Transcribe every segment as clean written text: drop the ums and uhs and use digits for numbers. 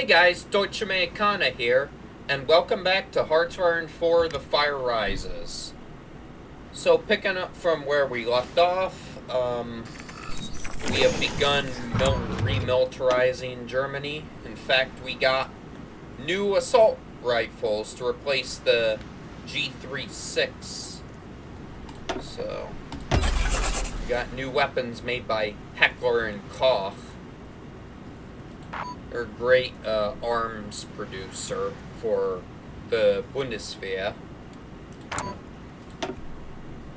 guys, Deutsche Americana here, and welcome back to Hearts of Iron 4: The Fire Rises. So, picking up from where we left off, we have begun remilitarizing Germany. In fact, we got new assault rifles to replace the G36. So, we got new weapons made by Heckler and Koch. They're a great arms producer for the Bundeswehr.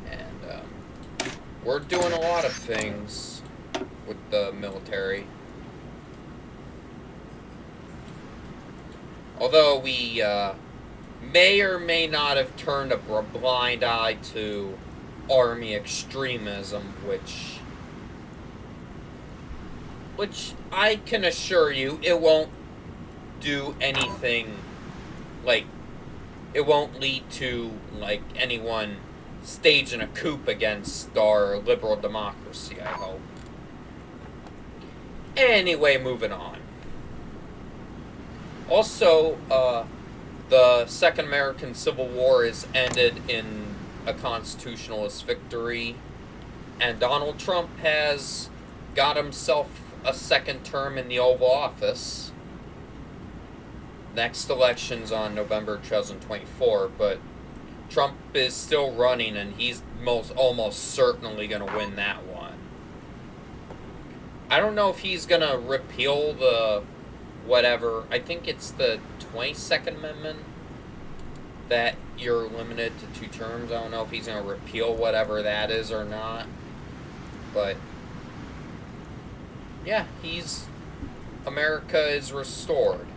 And we're doing a lot of things with the military. Although we may or may not have turned a blind eye to army extremism, which I can assure you, it won't do anything, like, it won't lead to, like, anyone staging a coup against our liberal democracy, I hope. Anyway, moving on. Also, the Second American Civil War is ended in a constitutionalist victory, and Donald Trump has got himself a second term in the Oval Office. Next election's on November 2024, but Trump is still running, and he's almost certainly going to win that one. I don't know if he's going to repeal the whatever. I think it's the 22nd Amendment that you're limited to 2 terms. I don't know if he's going to repeal whatever that is or not, but yeah, America is restored.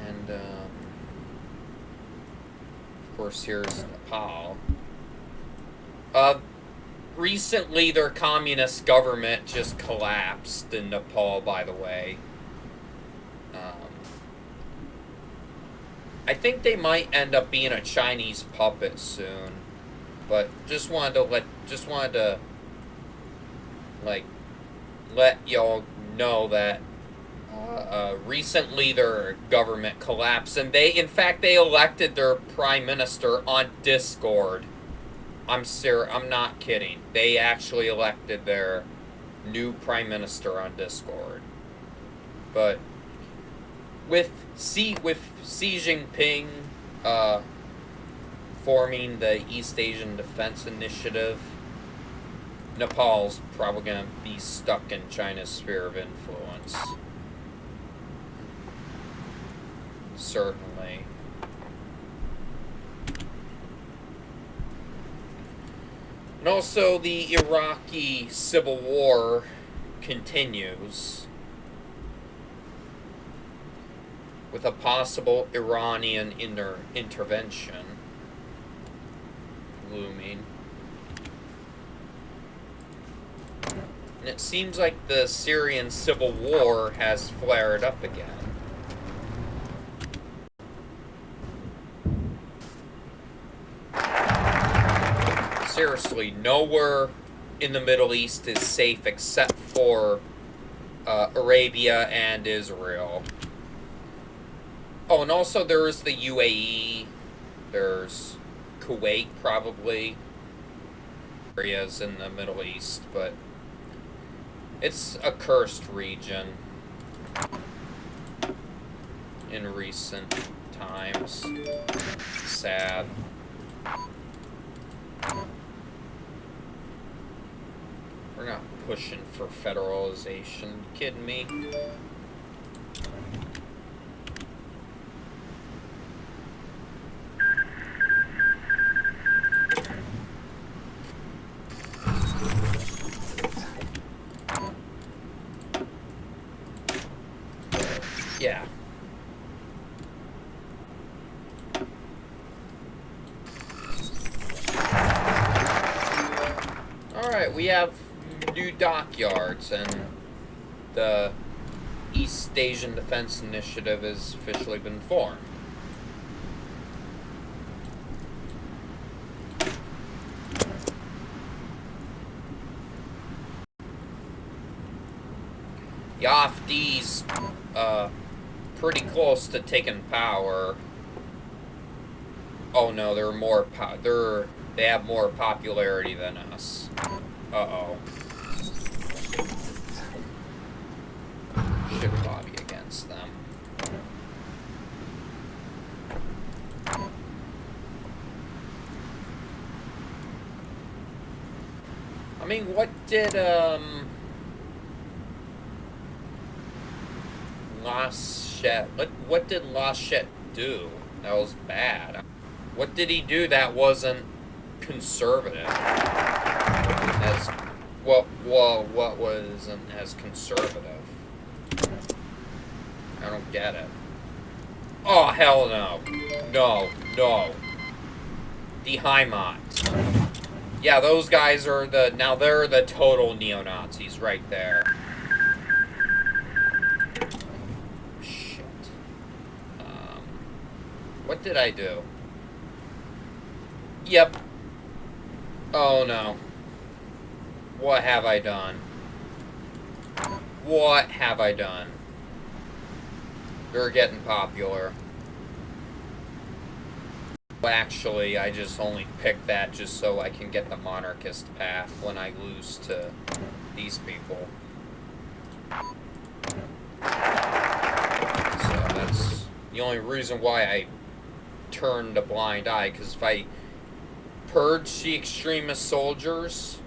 And, of course, here's Nepal. Recently, their communist government just collapsed in Nepal, by the way. I think they might end up being a Chinese puppet soon, but just wanted to let y'all know that recently their government collapsed, and they elected their prime minister on Discord. I'm not kidding. They actually elected their new prime minister on Discord. But with Xi Jinping forming the East Asian Defense Initiative, Nepal's probably going to be stuck in China's sphere of influence. Certainly. And also, the Iraqi civil war continues, with a possible Iranian intervention looming. And it seems like the Syrian civil war has flared up again. Seriously, nowhere in the Middle East is safe except for Arabia and Israel. Oh, and also there is the UAE. There's Kuwait, probably. Areas in the Middle East, but it's a cursed region in recent times. Sad. We're not pushing for federalization. You kidding me? Yeah. Alright, we have new dockyards, and the East Asian Defense Initiative has officially been formed. The AfD's pretty close to taking power. Oh no, they have more popularity than us. Uh-oh. Should lobby against them. I mean, what did, what did Laschet do? That was bad. What did he do that wasn't conservative? What wasn't as conservative? I don't get it. Oh, hell no. No. Die Heimat. Yeah, those guys are now they're the total neo-Nazis right there. Shit. What did I do? Yep. Oh no. What have I done? What have I done? They're getting popular. Actually, I just only picked that just so I can get the monarchist path when I lose to these people. So that's the only reason why I turned a blind eye, because if I purge the extremist soldiers,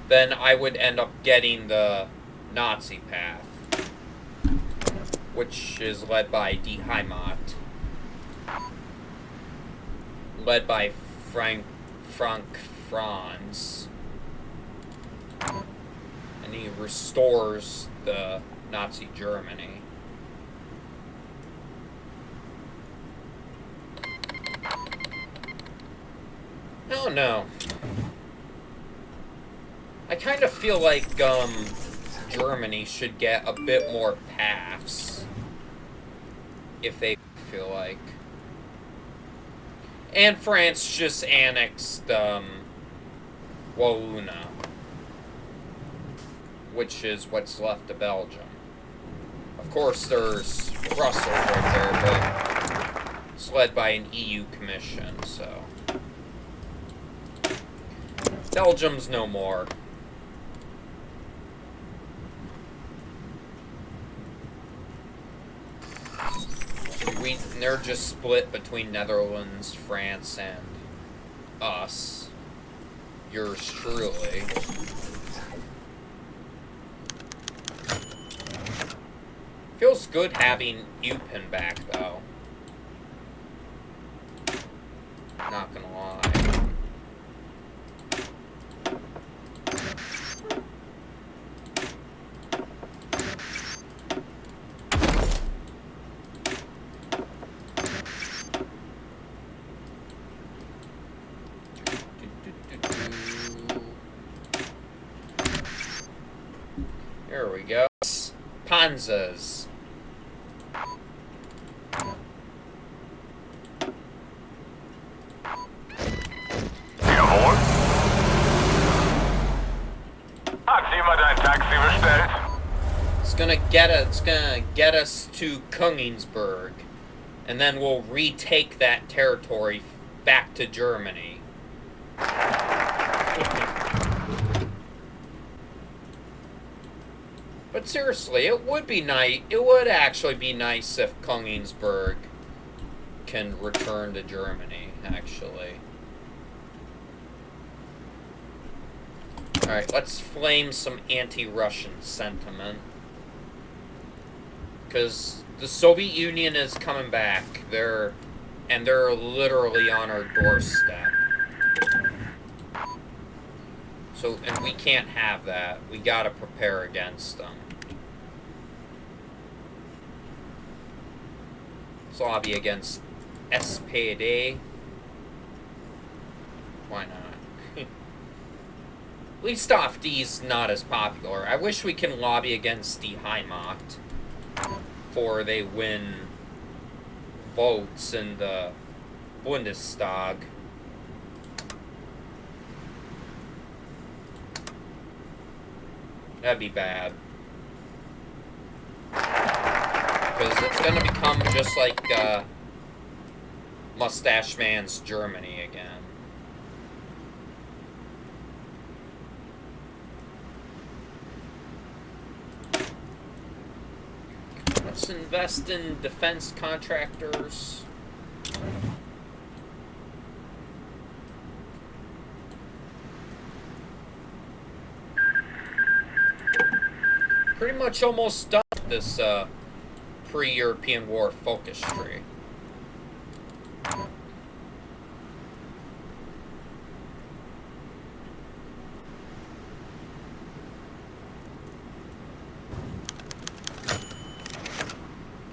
then I would end up getting the Nazi path, which is led by Die Heimat, led by Frank Franz, and he restores the Nazi Germany. Oh no. I kind of feel like Germany should get a bit more paths, if they feel like. And France just annexed Wallonia, which is what's left of Belgium. Of course, there's Brussels right there, but it's led by an EU commission, so Belgium's no more. They're just split between Netherlands, France, and us. Yours truly. Feels good having Eupen back, though. Not gonna lie. There we go. Panzers. Jawohl. Hat jemand ein Taxi bestellt? It's gonna get us to Königsberg, and then we'll retake that territory back to Germany. But seriously, it would be nice. It would actually be nice if Königsberg can return to Germany, actually. Alright, let's flame some anti-Russian sentiment. Because the Soviet Union is coming back. They're literally on our doorstep. So, and we can't have that. We gotta prepare against them. Let's lobby against SPD. Why not? At least AfD's not as popular. I wish we can lobby against Die Heimat before they win votes in the Bundestag. That'd be bad. Because it's going to become just like Mustache Man's Germany again. Let's invest in defense contractors. Pretty much almost done with this pre-European war focus tree.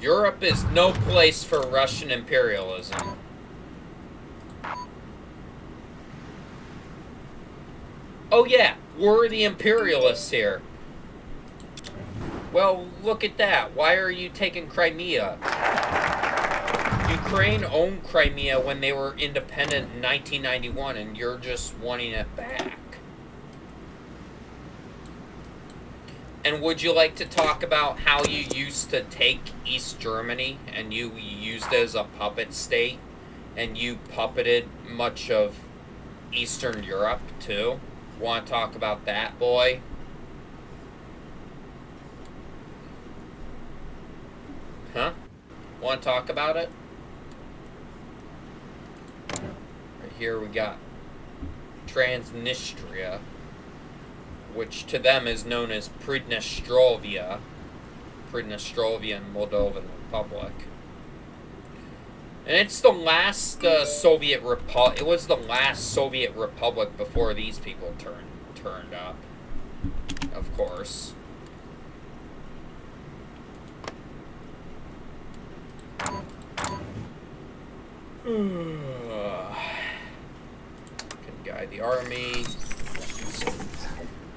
Europe is no place for Russian imperialism. Oh yeah, we're the imperialists here. Well, look at that. Why are you taking Crimea? Ukraine owned Crimea when they were independent in 1991, and you're just wanting it back. And would you like to talk about how you used to take East Germany and you used it as a puppet state, and you puppeted much of Eastern Europe too? Want to talk about that, boy? Huh? Want to talk about it? Right here we got Transnistria, which to them is known as Pridnestrovia and Moldovan Republic. And it's the last Soviet republic. It was the last Soviet republic before these people turned up, of course. Can guide the army.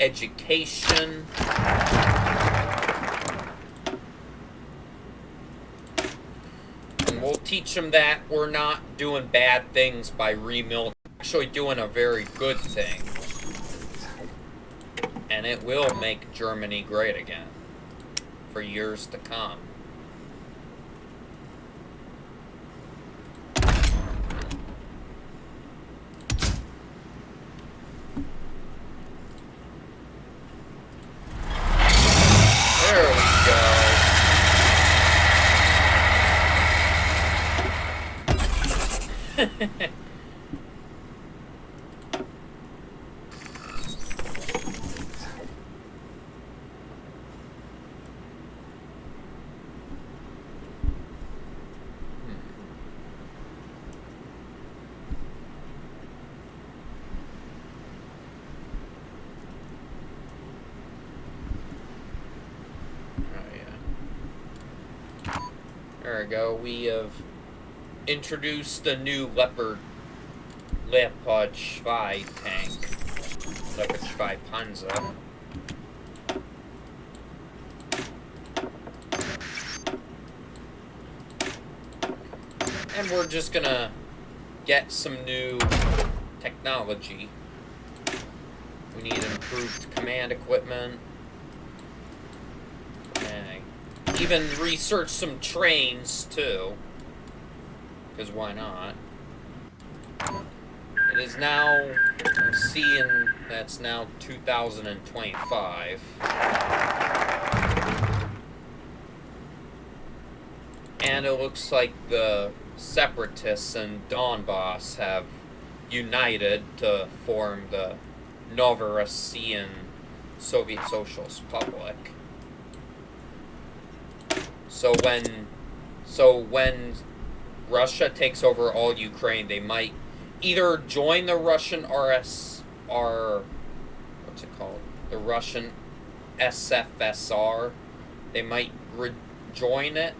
Education. And we'll teach them that we're not doing bad things by actually doing a very good thing. And it will make Germany great again for years to come. There we go. We have introduced a new Leopard 2 tank. Leopard 2 Panzer. And we're just gonna get some new technology. We need improved command equipment. And even research some trains too. Because why not? It is now, I'm seeing that's now 2025. And it looks like the separatists in Donbass have united to form the Novorossiyan Soviet Socialist Republic. So when Russia takes over all Ukraine, they might either join the Russian what's it called? The Russian SFSR. They might rejoin it,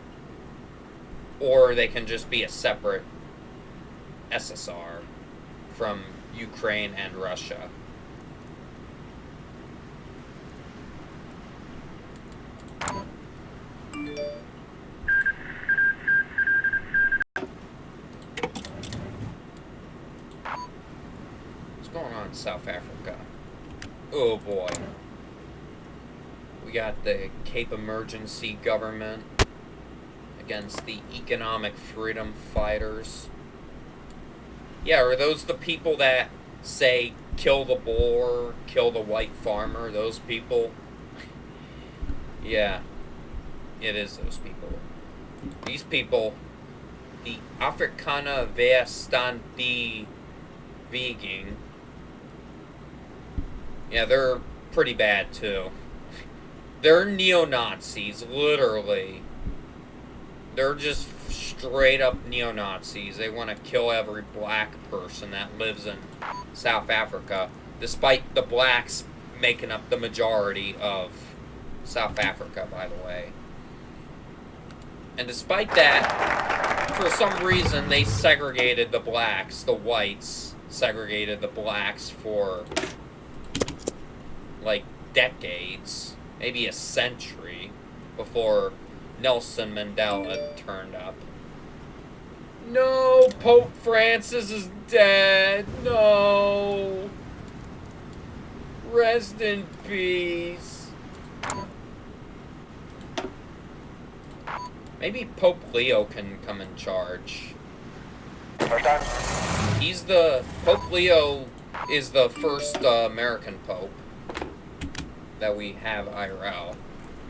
or they can just be a separate SSR from Ukraine and Russia. What's going on in South Africa? Oh boy. We got the Cape Emergency government. against the economic freedom fighters. Yeah, are those the people that say, kill the Boer, kill the white farmer, those people? Yeah, it is those people. These people, the Afrikaner Weerstand Vegan, yeah, they're pretty bad too. They're neo-Nazis, literally. They're just straight up neo-Nazis. They want to kill every black person that lives in South Africa, despite the blacks making up the majority of South Africa, by the way. And despite that, for some reason, they segregated the blacks. The whites segregated the blacks for, like, decades, maybe a century, before Nelson Mandela turned up. No, Pope Francis is dead. No. Rest in peace. Maybe Pope Leo can come in charge. Pope Leo is the first American Pope that we have IRL.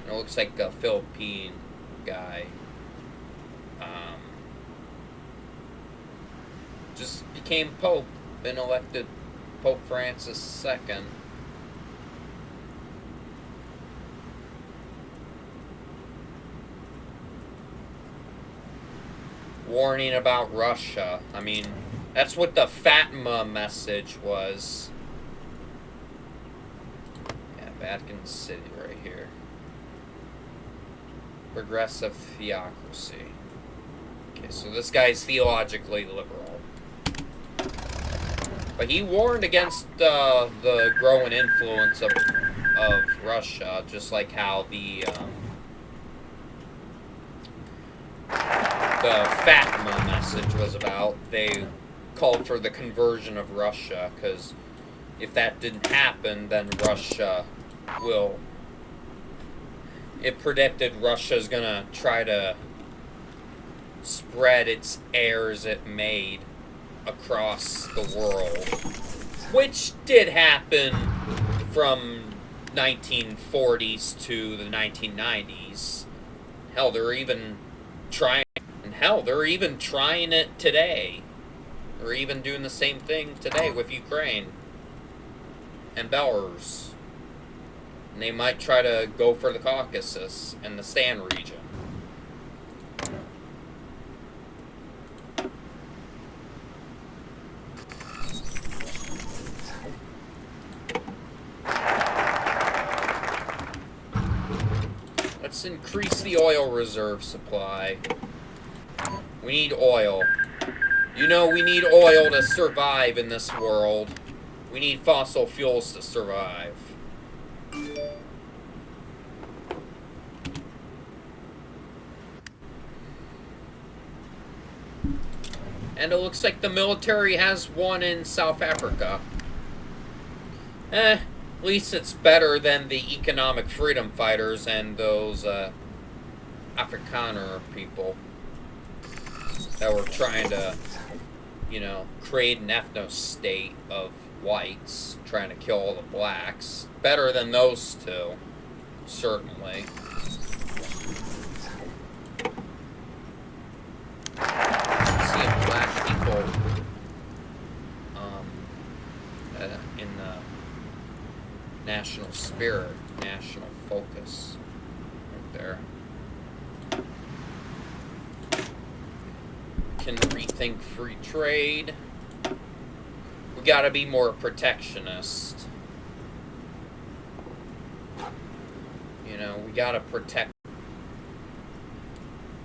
And it looks like a Philippine guy. Just became Pope, been elected Pope Francis II. Warning about Russia. I mean, that's what the Fatima message was. Yeah, Vatican City right here. Progressive theocracy. Okay, so this guy's theologically liberal. But he warned against the growing influence of Russia, just like how the Fatima message was about. They called for the conversion of Russia, because if that didn't happen, then Russia will... It predicted Russia's gonna try to spread its heirs it made across the world, which did happen from 1940s to the 1990s. Hell, they're even trying it today. They're even doing the same thing today with Ukraine and Belarus. And they might try to go for the Caucasus and the Stan region. Let's increase the oil reserve supply. We need oil. You know, we need oil to survive in this world. We need fossil fuels to survive. And it looks like the military has one in South Africa. At least it's better than the economic freedom fighters and those Afrikaner people that were trying to, you know, create an ethno-state of whites, trying to kill all the blacks. Better than those two, certainly. Seeing black people in the national spirit, national focus, right there. Can rethink free trade. We gotta be more protectionist. You know, we gotta protect,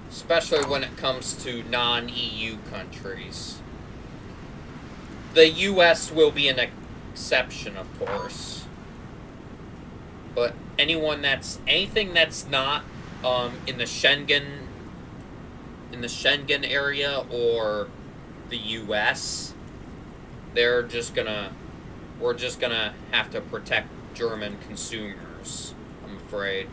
especially when it comes to non-EU countries. The US will be an exception, of course. But anything that's not in the Schengen area or the US, we're just gonna have to protect German consumers, I'm afraid.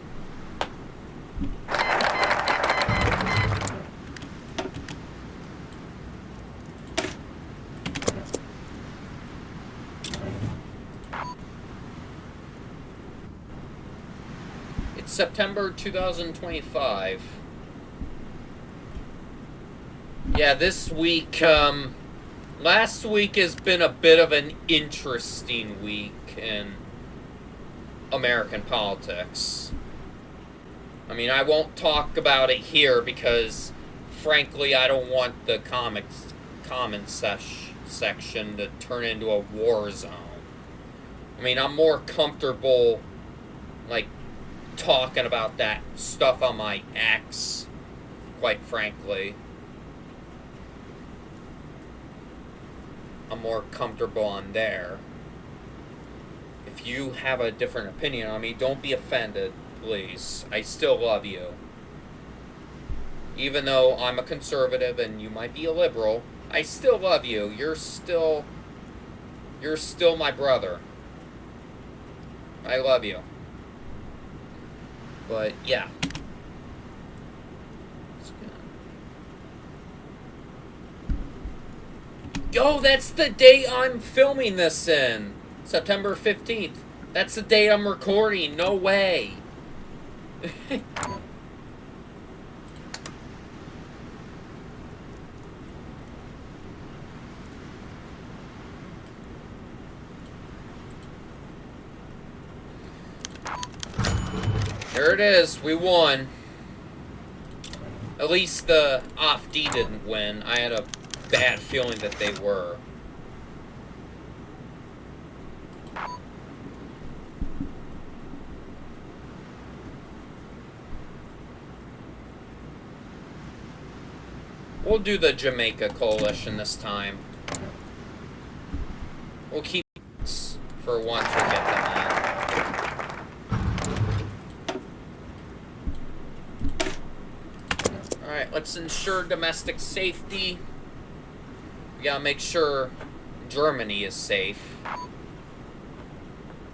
Alright, September 2025. Yeah, this week, last week has been a bit of an interesting week in American politics. I mean, I won't talk about it here because, frankly, I don't want the comment section to turn into a war zone. I mean, I'm more comfortable, like, talking about that stuff on my X, quite frankly. I'm more comfortable on there. If you have a different opinion on me, don't be offended, please. I still love you. Even though I'm a conservative and you might be a liberal, I still love you. You're still my brother. I love you. But yeah. Yo, that's the date I'm filming this in. September 15th. That's the date I'm recording. No way. There it is. We won. At least the AfD didn't win. I had a bad feeling that they were. We'll do the Jamaica coalition this time. We'll keep for once we'll get them in. Alright, let's ensure domestic safety. We gotta make sure Germany is safe.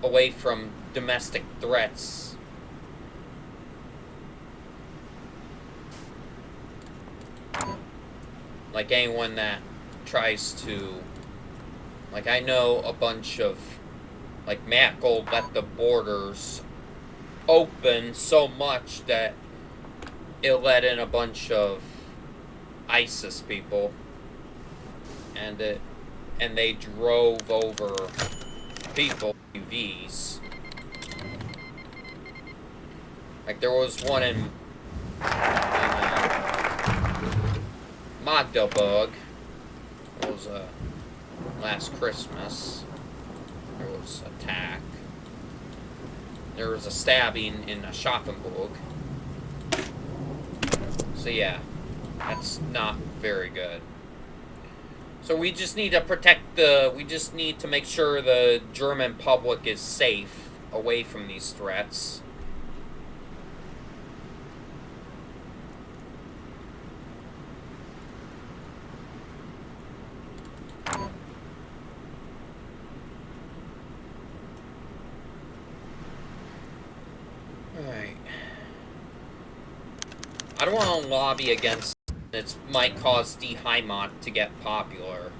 Away from domestic threats. Like anyone that tries to... Like, I know a bunch of... Like, Merkel let the borders open so much that it let in a bunch of ISIS people. And they drove over people, UVs. Like, there was one in Magdeburg. It was last Christmas. There was an attack. There was a stabbing in Aschaffenburg. So yeah, that's not very good. So we just need to protect we just need to make sure the German public is safe away from these threats. Alright. I don't want to lobby against it. Might cause Die Heimat to get popular.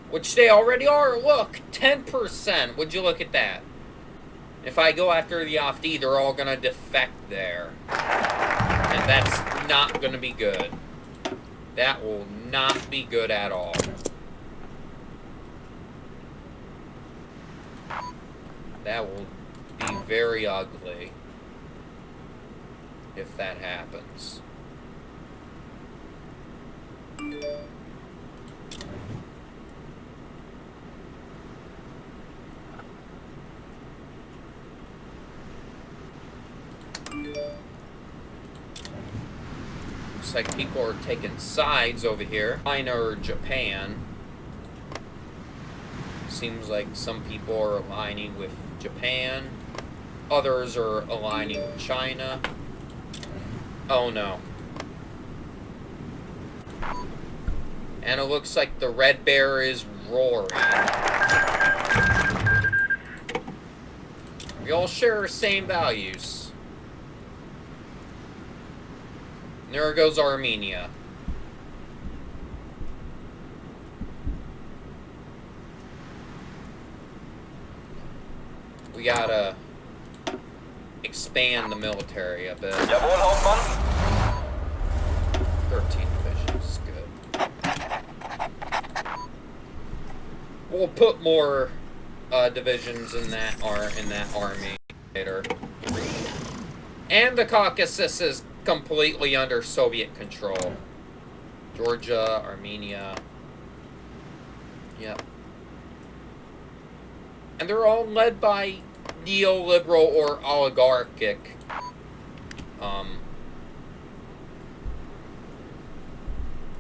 Which they already are. Look, 10%. Would you look at that? If I go after the AfD, they're all going to defect there. And that's not going to be good. That will not be good at all. That will be very ugly if that happens. Looks like people are taking sides over here. China or Japan. Seems like some people are aligning with Japan. Others are aligning with China. Oh no. And it looks like the red bear is roaring. We all share the same values. And there goes Armenia. We gotta expand the military a bit. Jawohl, Hauptmann. 13 divisions, good. We'll put more divisions in that army later. And the Caucasus is completely under Soviet control. Georgia, Armenia. Yep. And they're all led by neoliberal or oligarchic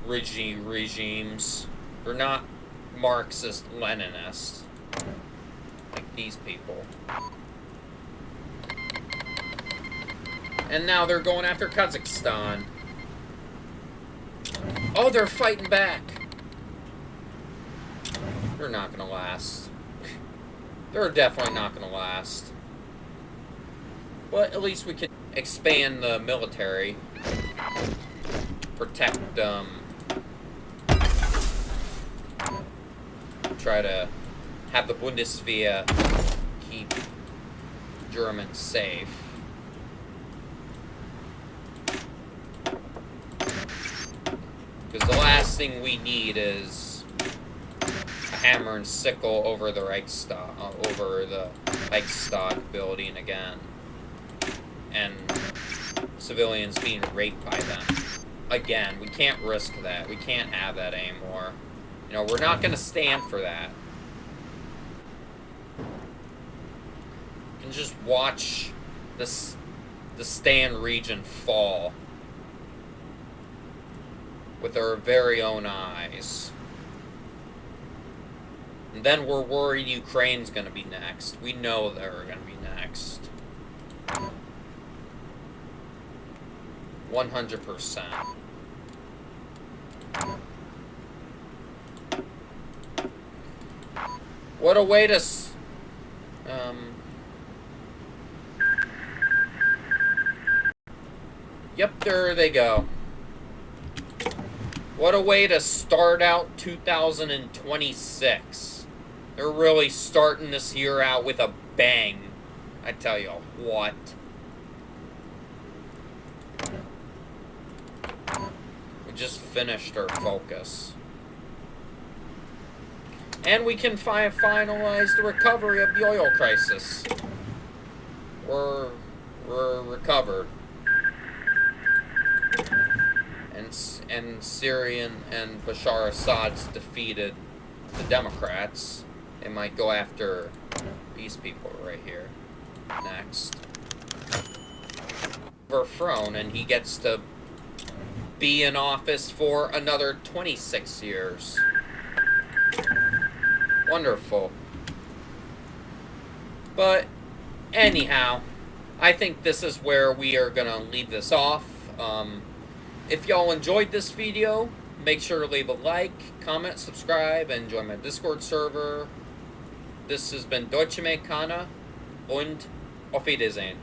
regimes. They're not Marxist Leninists like these people. And now they're going after Kazakhstan. Oh, they're fighting back. They're not gonna last. They're definitely not gonna last. But at least we can expand the military. Protect try to have the Bundeswehr keep Germans safe. Because the last thing we need is a hammer and sickle over the Reichstag building again, and civilians being raped by them again. We can't risk that. We can't have that anymore. You know, we're not going to stand for that. You can just watch the Stan region fall with our very own eyes. And then we're worried Ukraine's going to be next. We know they're going to be next. 100%. What a way to... Yep, there they go. What a way to start out 2026. They're really starting this year out with a bang. I tell you what. We just finished our focus. And we can finalize the recovery of the oil crisis. We're recovered. And Syrian and Bashar Assad's defeated the Democrats. They might go after these people right here next. Overthrown, and he gets to be in office for another 26 years. Wonderful. But anyhow, I think this is where we are gonna leave this off. If y'all enjoyed this video, make sure to leave a like, comment, subscribe, and join my Discord server. This has been Deutsche Mekana und auf Wiedersehen.